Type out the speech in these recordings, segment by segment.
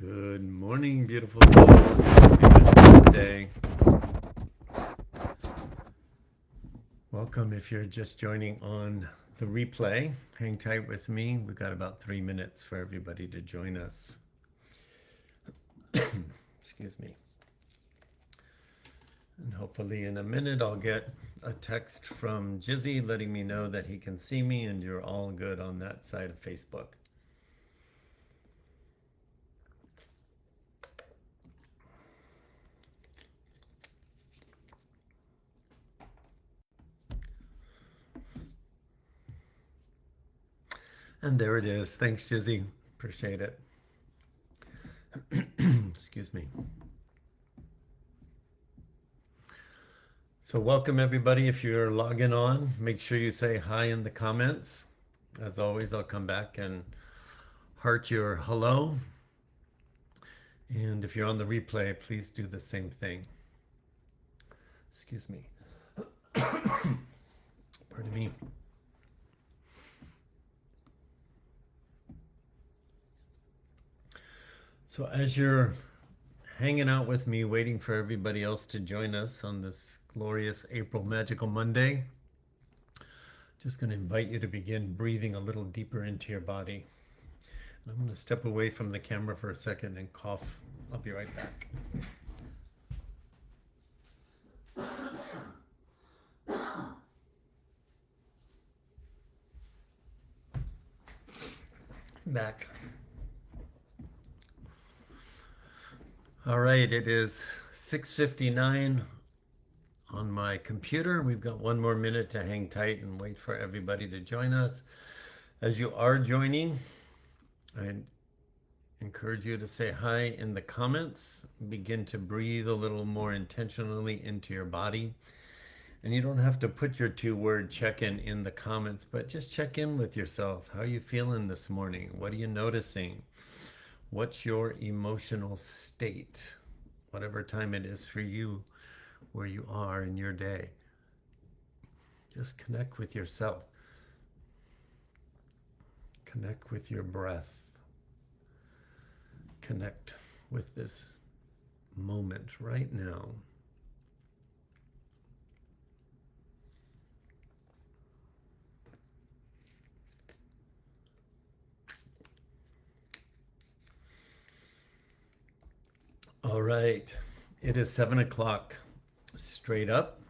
Good morning, beautiful souls. Happy Wednesday. Welcome if you're just joining on the replay. Hang tight with me. We've got about 3 minutes for everybody to join us. Excuse me. And hopefully in a minute I'll get a text from Jizzy letting me know that he can see me and you're all good on that side of Facebook. And there it is. Thanks, Jizzy. Appreciate it. Excuse me. So welcome everybody. If you're logging on, make sure you say hi in the comments. As always, I'll come back and heart your hello. And if you're on the replay, please do the same thing. Excuse me. Pardon me. So as you're hanging out with me, waiting for everybody else to join us on this glorious April Magical Monday, just going to invite you to begin breathing a little deeper into your body. And I'm going to step away from the camera for a second and cough. I'll be right back. Back. All right, it is 6:59 on my computer. We've got 1 more minute to hang tight and wait for everybody to join us. As you are joining, I encourage you to say hi in the comments. Begin to breathe a little more intentionally into your body. And you don't have to put your 2-word check-in in the comments, but just check in with yourself. How are you feeling this morning? What are you noticing? What's your emotional state? Whatever time it is for you, where you are in your day. Just connect with yourself. Connect with your breath. Connect with this moment right now. All right, it is 7 o'clock straight up.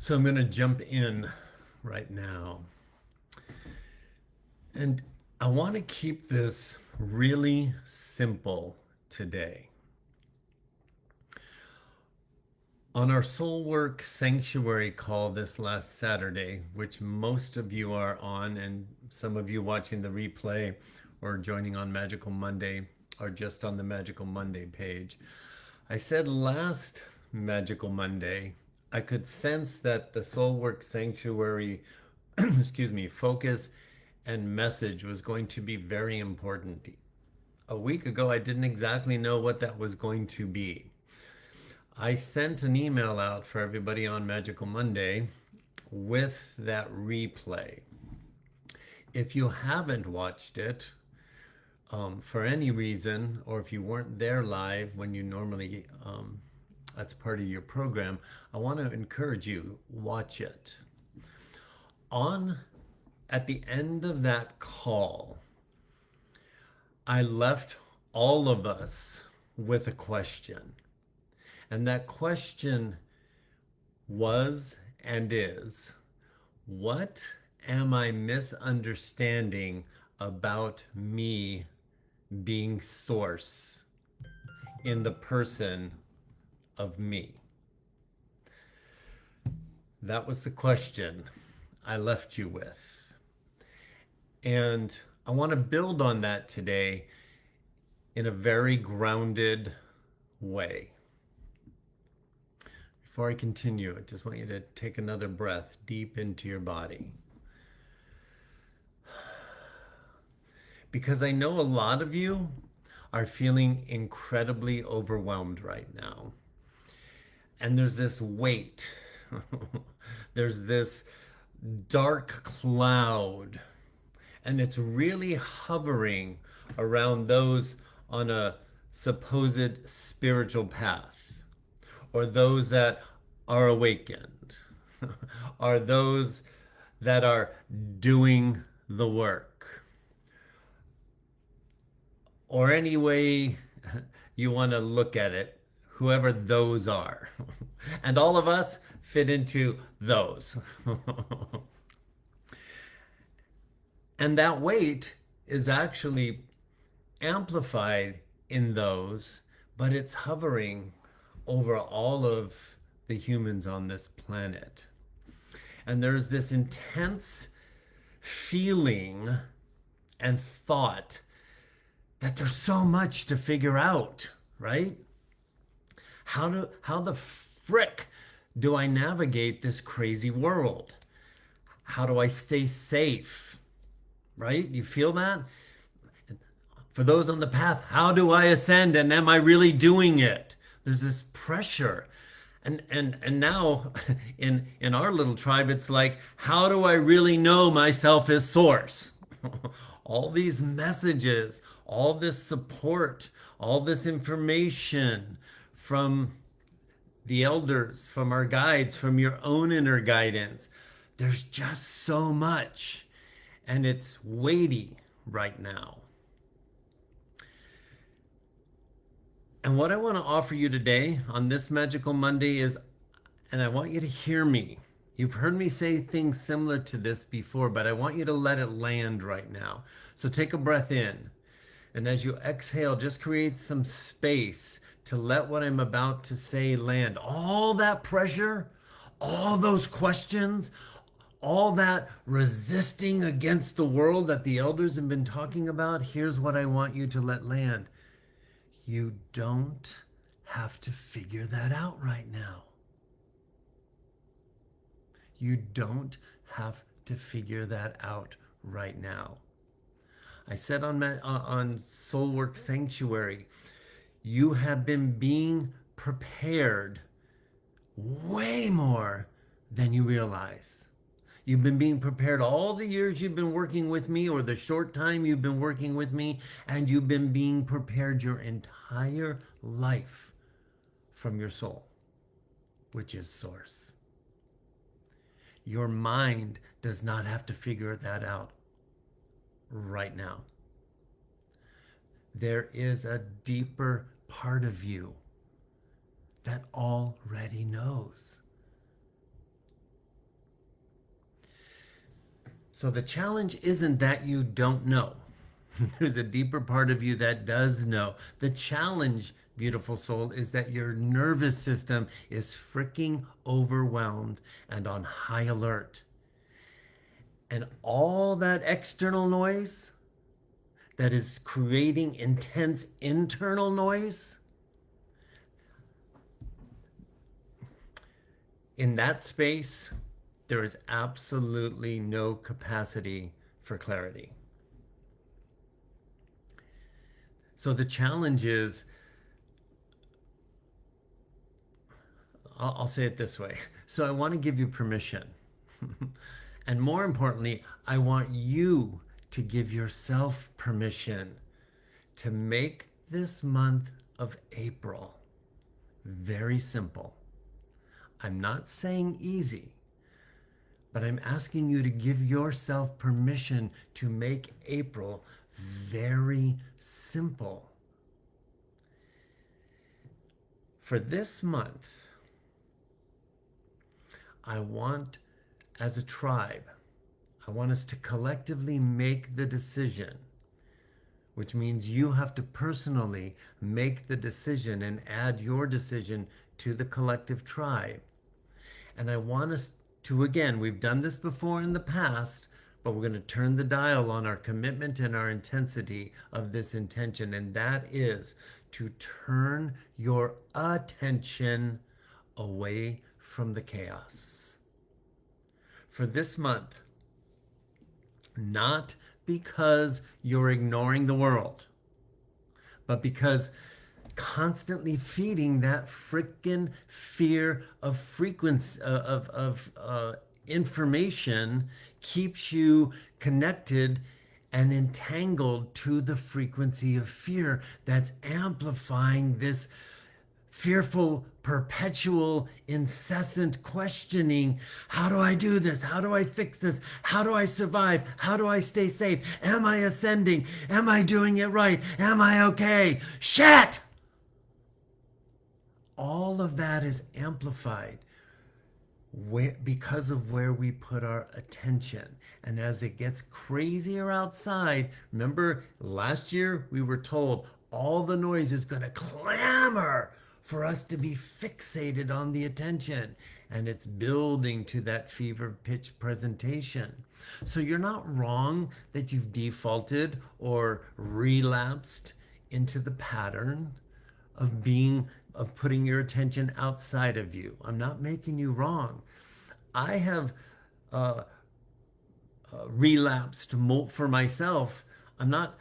So I'm going to jump in right now. And I want to keep this really simple today. On our Soul Work Sanctuary call this last Saturday, which most of you are on, and some of you watching the replay or joining on Magical Monday are just on the Magical Monday page. I said last Magical Monday, I could sense that the Soul Work Sanctuary, excuse me, focus and message was going to be very important. A week ago, I didn't exactly know what that was going to be. I sent an email out for everybody on Magical Monday with that replay. If you haven't watched it, for any reason, or if you weren't there live when you normally, that's part of your program, I want to encourage you, watch it. At the end of that call, I left all of us with a question. And that question was and is, what am I misunderstanding about me being source in the person of me? That was the question I left you with. And I want to build on that today in a very grounded way. Before I continue, I just want you to take another breath deep into your body. Because I know a lot of you are feeling incredibly overwhelmed right now. And there's this weight. There's this dark cloud. And it's really hovering around those on a supposed spiritual path, or those that are awakened, are those that are doing the work, or any way you want to look at it, whoever those are. And all of us fit into those. And that weight is actually amplified in those, but it's hovering over all of the humans on this planet. And there's this intense feeling and thought that there's so much to figure out, right? How the frick do I navigate this crazy world? How do I stay safe? Right? You feel that? For those on the path, how do I ascend, and am I really doing it? There's this pressure. And now in our little tribe, it's like, how do I really know myself as source? All these messages, all this support, all this information from the elders, from our guides, from your own inner guidance. There's just so much, and it's weighty right now. And what I want to offer you today on this Magical Monday is, and I want you to hear me. You've heard me say things similar to this before, but I want you to let it land right now. So take a breath in. And as you exhale, just create some space to let what I'm about to say land. All that pressure, all those questions, all that resisting against the world that the elders have been talking about, here's what I want you to let land. You don't have to figure that out right now. You don't have to figure that out right now. I said on Soulwork Sanctuary, you have been being prepared way more than you realize. You've been being prepared all the years you've been working with me, or the short time you've been working with me, and you've been being prepared your entire life from your soul, which is source. Your mind does not have to figure that out right now. There is a deeper part of you that already knows. So the challenge isn't that you don't know. There's a deeper part of you that does know. The challenge, beautiful soul, is that your nervous system is freaking overwhelmed and on high alert. And all that external noise that is creating intense internal noise, in that space, there is absolutely no capacity for clarity. So the challenge is, I'll say it this way. So I want to give you permission. And more importantly, I want you to give yourself permission to make this month of April very simple. I'm not saying easy, but I'm asking you to give yourself permission to make April very simple. For this month, I want, as a tribe, I want us to collectively make the decision, which means you have to personally make the decision and add your decision to the collective tribe. And I want us to, again, we've done this before in the past, but we're going to turn the dial on our commitment and our intensity of this intention, and that is to turn your attention away from the chaos. For this month, not because you're ignoring the world, but because constantly feeding that frickin' fear of frequency of information keeps you connected and entangled to the frequency of fear that's amplifying this fearful, perpetual, incessant questioning. How do I do this? How do I fix this? How do I survive? How do I stay safe? Am I ascending? Am I doing it right? Am I okay? Shit! All of that is amplified because of where we put our attention. And as it gets crazier outside, remember last year we were told all the noise is going to clamor for us to be fixated on the attention. And it's building to that fever pitch presentation. So you're not wrong that you've defaulted or relapsed into the pattern of putting your attention outside of you. I'm not making you wrong. I have relapsed for myself. I'm not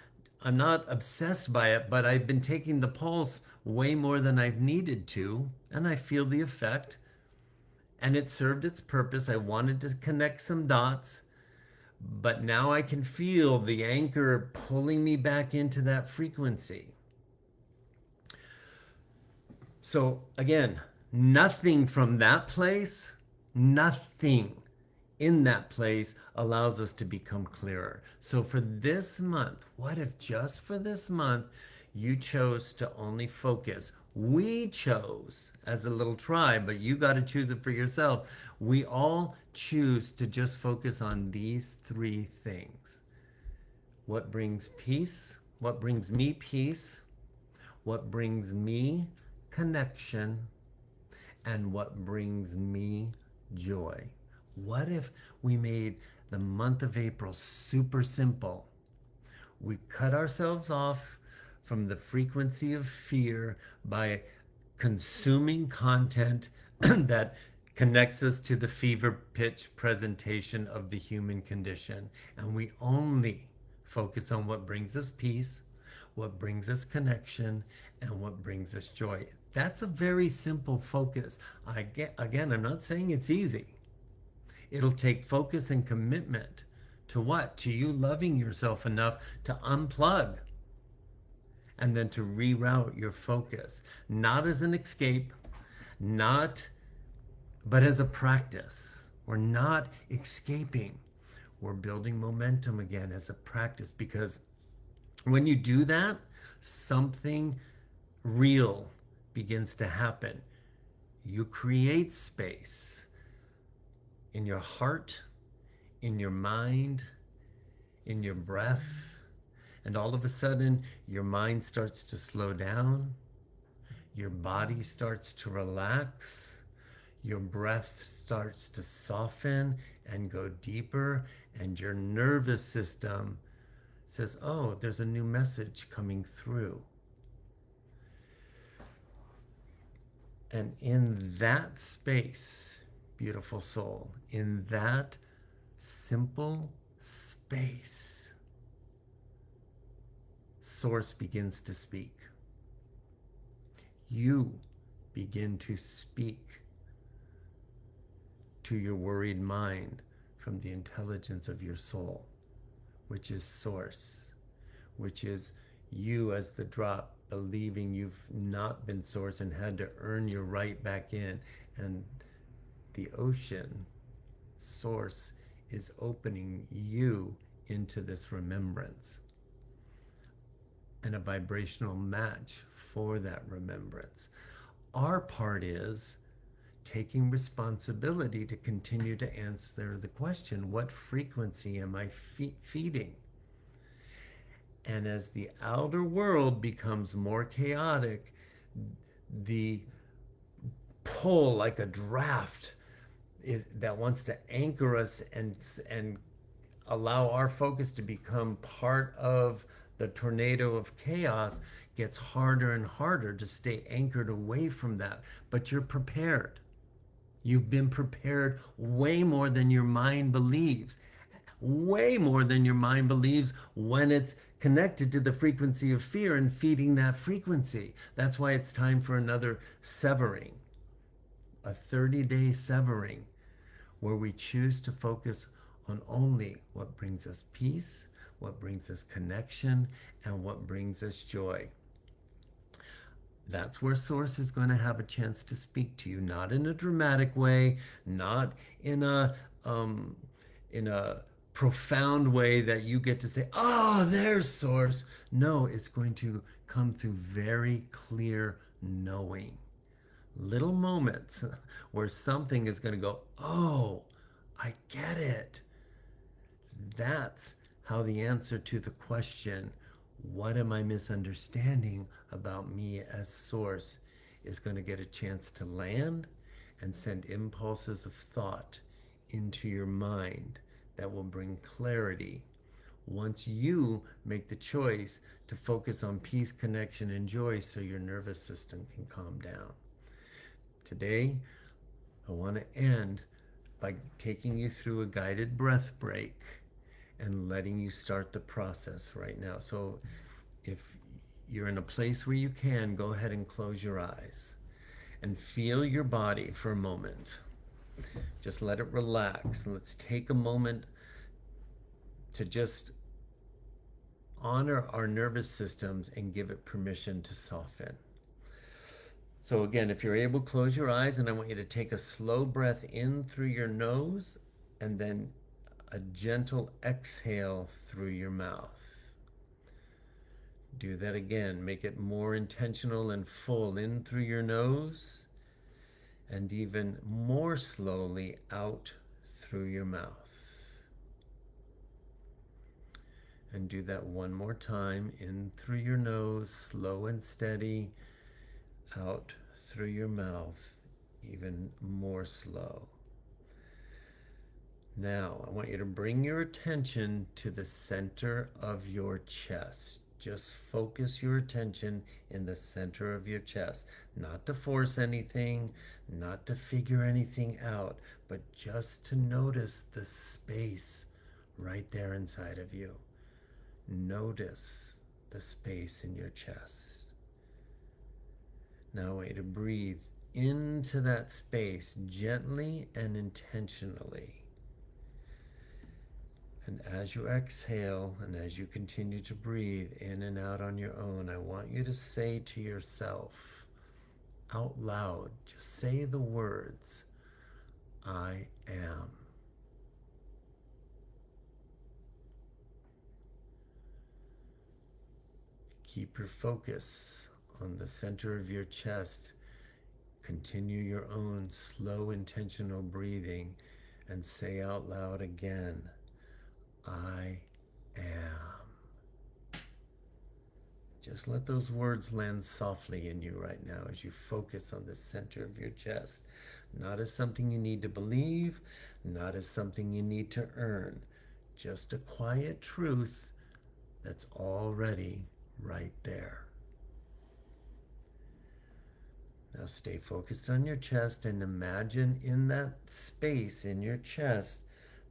obsessed by it, but I've been taking the pulse way more than I've needed to, and I feel the effect. And it served its purpose. I wanted to connect some dots, but now I can feel the anchor pulling me back into that frequency. So again, nothing from that place, nothing in that place allows us to become clearer. So for this month, what if just for this month, you chose to only focus? We chose as a little tribe, but you got to choose it for yourself. We all choose to just focus on these three things. What brings peace? What brings me peace? What brings me connection? And what brings me joy? What if we made the month of April super simple? We cut ourselves off from the frequency of fear by consuming content that connects us to the fever pitch presentation of the human condition. And we only focus on what brings us peace, what brings us connection, and what brings us joy. That's a very simple focus. Again, I'm not saying it's easy. It'll take focus and commitment to what? To you loving yourself enough to unplug and then to reroute your focus, not as an escape, but as a practice. We're not escaping. We're building momentum again as a practice, because when you do that, something real begins to happen. You create space in your heart, in your mind, in your breath, and all of a sudden your mind starts to slow down, your body starts to relax, your breath starts to soften and go deeper, and your nervous system says, oh, there's a new message coming through. And in that space, beautiful soul, in that simple space, Source begins to speak. You begin to speak to your worried mind from the intelligence of your soul, which is Source, which is you as the drop, believing you've not been Source and had to earn your right back in. And the ocean, Source, is opening you into this remembrance and a vibrational match for that remembrance. Our part is taking responsibility to continue to answer the question, what frequency am I feeding? And as the outer world becomes more chaotic, the pull, like a draft that wants to anchor us and allow our focus to become part of the tornado of chaos, gets harder and harder to stay anchored away from that. But you're prepared. You've been prepared way more than your mind believes. Way more than your mind believes when it's connected to the frequency of fear and feeding that frequency. That's why it's time for another severing, a 30-day severing, where we choose to focus on only what brings us peace, what brings us connection, and what brings us joy. That's where Source is going to have a chance to speak to you, not in a dramatic way, not in a um, in a profound way that you get to say, "Oh, there's Source." No, it's going to come through very clear knowing, little moments where something is going to go, "Oh, I get it." That's how the answer to the question, what am I misunderstanding about me as Source, is going to get a chance to land and send impulses of thought into your mind that will bring clarity once you make the choice to focus on peace, connection, and joy so your nervous system can calm down. Today, I want to end by taking you through a guided breath break and letting you start the process right now. So if you're in a place where you can, go ahead and close your eyes and feel your body for a moment. Just let it relax. Let's take a moment to just honor our nervous systems and give it permission to soften. So again, if you're able, close your eyes, and I want you to take a slow breath in through your nose and then a gentle exhale through your mouth. Do that again. Make it more intentional and full in through your nose and even more slowly out through your mouth. And do that one more time. In through your nose, slow and steady, out through your mouth, even more slow. Now, I want you to bring your attention to the center of your chest. Just focus your attention in the center of your chest. Not to force anything, not to figure anything out, but just to notice the space right there inside of you. Notice the space in your chest. Now I want you to breathe into that space gently and intentionally. And as you exhale and as you continue to breathe in and out on your own, I want you to say to yourself out loud, just say the words, I am. Keep your focus on the center of your chest. Continue your own slow, intentional breathing and say out loud again, I am. Just let those words land softly in you right now as you focus on the center of your chest. Not as something you need to believe, not as something you need to earn. Just a quiet truth that's already right there. Now stay focused on your chest and imagine in that space in your chest,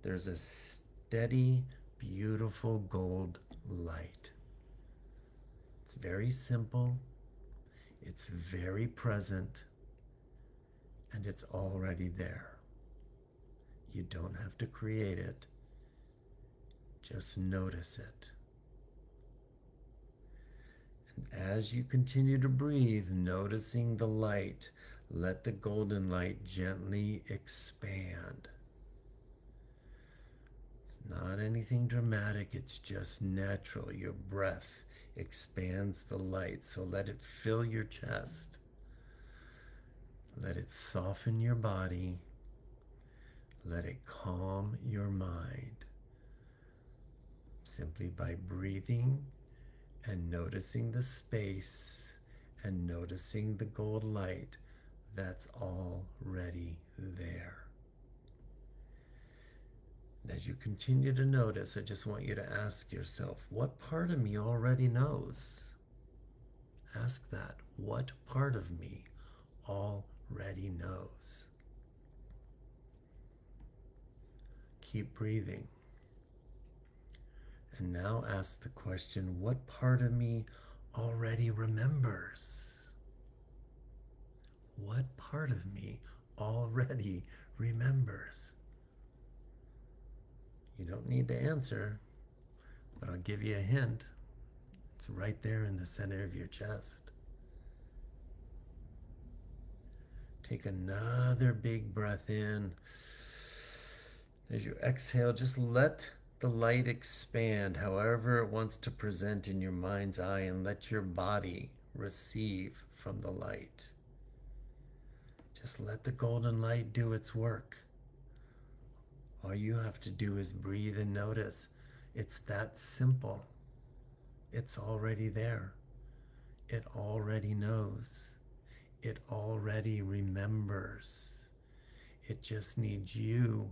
there's a steady, beautiful gold light. It's very simple, it's very present, and it's already there. You don't have to create it, just notice it. And as you continue to breathe, noticing the light, let the golden light gently expand. It's not anything dramatic, it's just natural. Your breath expands the light, so let it fill your chest. Let it soften your body. Let it calm your mind. Simply by breathing and noticing the space and noticing the gold light that's already there. And as you continue to notice, I just want you to ask yourself, what part of me already knows? Ask that. What part of me already knows? Keep breathing. And now ask the question, what part of me already remembers? What part of me already remembers? You don't need to answer. But I'll give you a hint. It's right there in the center of your chest. Take another big breath in. As you exhale, just let the light expand however it wants to present in your mind's eye, and let your body receive from the light. Just let the golden light do its work. All you have to do is breathe and notice. It's that simple. It's already there. It already knows. It already remembers. It just needs you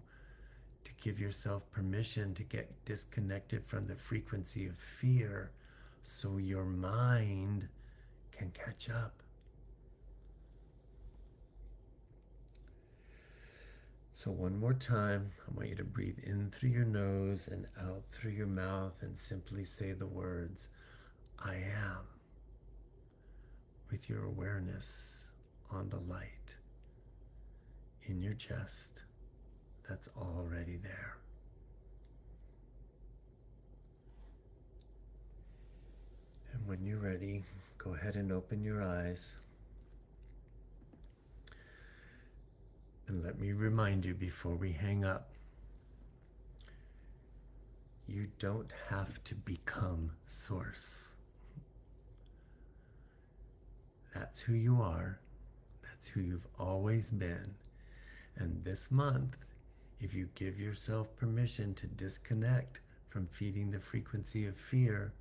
to give yourself permission to get disconnected from the frequency of fear so your mind can catch up. So one more time, I want you to breathe in through your nose and out through your mouth and simply say the words, I am, with your awareness on the light in your chest that's already there. And when you're ready, go ahead and open your eyes. And let me remind you before we hang up, you don't have to become Source. That's who you are. That's who you've always been. And this month, if you give yourself permission to disconnect from feeding the frequency of fear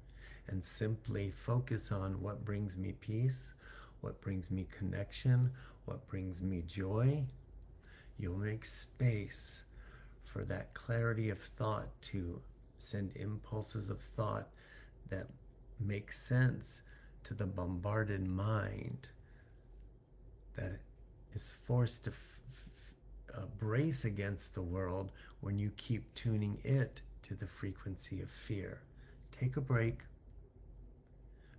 and simply focus on what brings me peace, what brings me connection, what brings me joy, you'll make space for that clarity of thought to send impulses of thought that make sense to the bombarded mind that is forced to brace against the world when you keep tuning it to the frequency of fear. Take a break.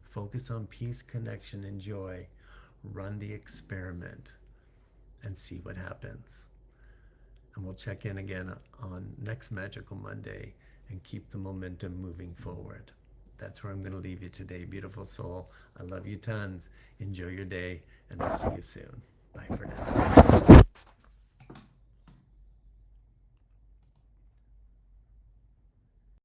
Focus on peace, connection, and joy. Run the experiment and see what happens. And we'll check in again on next Magical Monday and keep the momentum moving forward. That's where I'm going to leave you today, beautiful soul. I love you tons. Enjoy your day, and I'll see you soon. Bye for now.